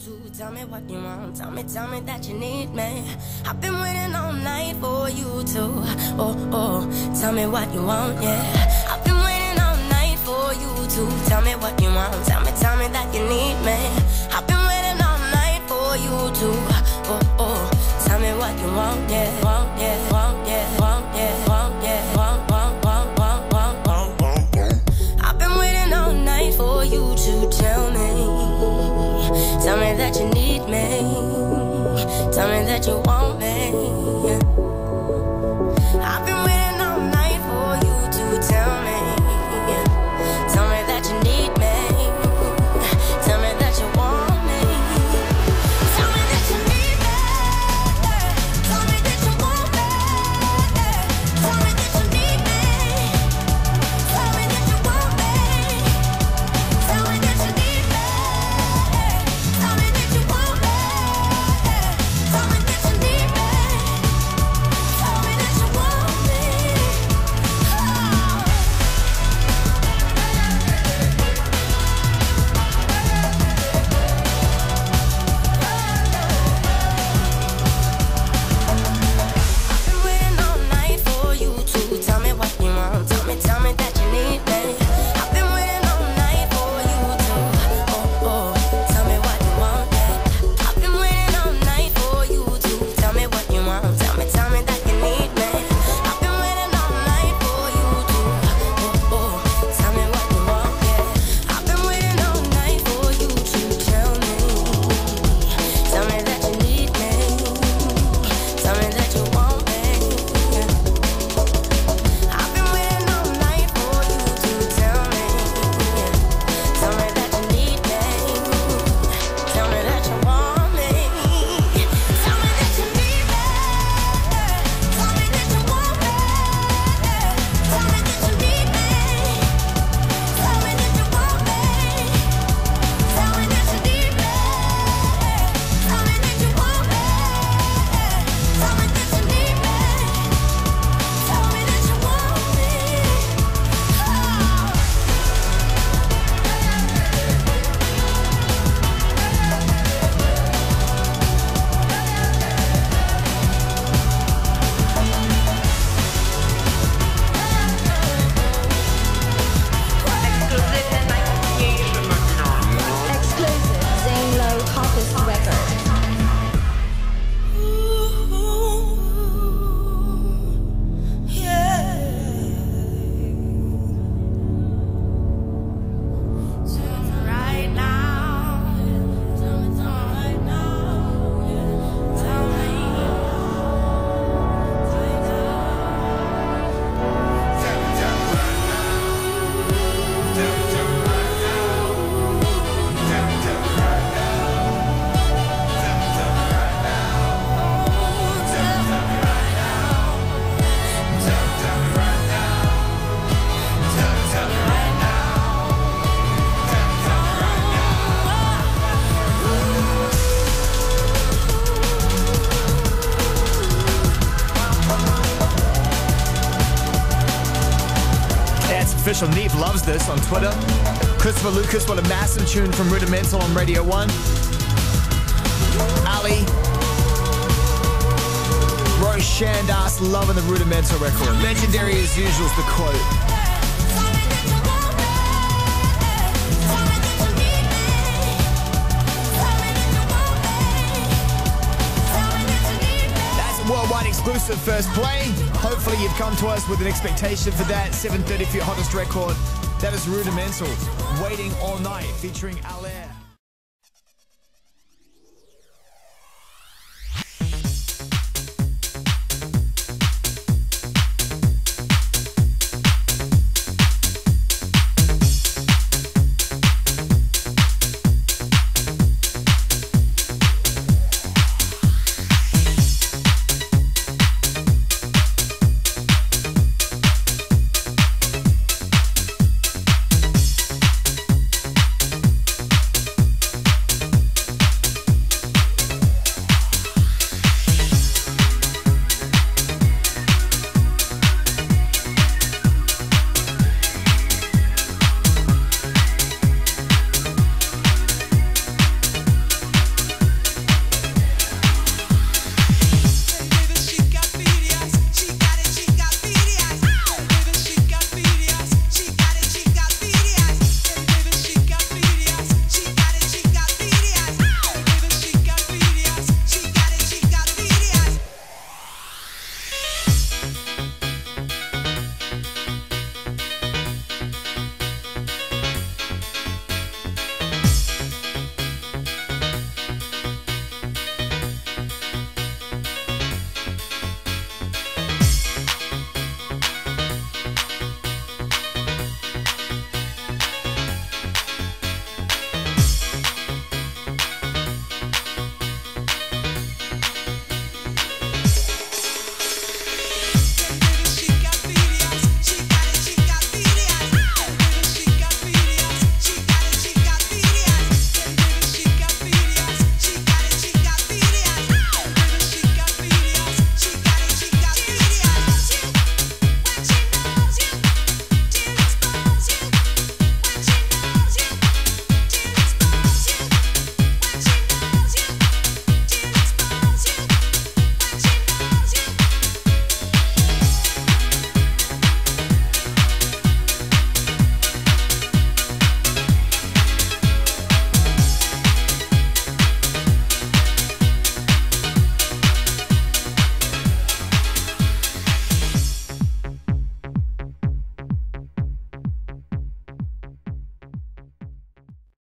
to tell me what you want. Tell me that you need me. I've been waiting all night for you to, tell me what you want, yeah. I've been waiting all night for you to tell me what you want. Tell me that you need me. I've been waiting all night for you to, tell me what you want, yeah, want, yeah, want, yeah, want, yeah, want, yeah, want, want, want, want, want, want, want. I've been waiting all night for you to tell me that you need me. Tell me that you want me. I've been waiting all night for you to tell me that you need me. Tell me that you want me. Tell me that you need me. Tell me that you want me. Tell me that you need me. Tell me that you want me. Tell me that you need me. Tell me that you want me. Tell me that you need me. Tell me that you want me. I've been waiting all night for you to tell me what you want. Tell me that you need me. I've been waiting all night for you to, tell me what you want, yeah. I've been waiting all night for you to tell me what you want. Tell me that you need me. I've been waiting all night for you to, tell me what you want, yeah. I've been waiting all night for you to tell me that you need me. Tell me that you want me. I've been waiting all night for you to tell me that you need me. Tell me that you want me. Tell me that you need me. Tell me that you want me. Tell me that you need me. Tell me that you want me. Tell me that you need me. Tell me that you want me. Tell me that you need me. Tell me that you want me. Exclusive Zane Lowe hottest record. Right now, tell me right now, tell me That's official. Neve loves this on Twitter. Christopher Lucas, what a massive tune from Rudimental on Radio 1. Ali. Rose Shandas loving the Rudimental record. Legendary as usual is the quote. Worldwide exclusive first play. Hopefully you've come to us with an expectation for that. 7:30 for your hottest record. That is Rudimental. Waiting All Night featuring Alair.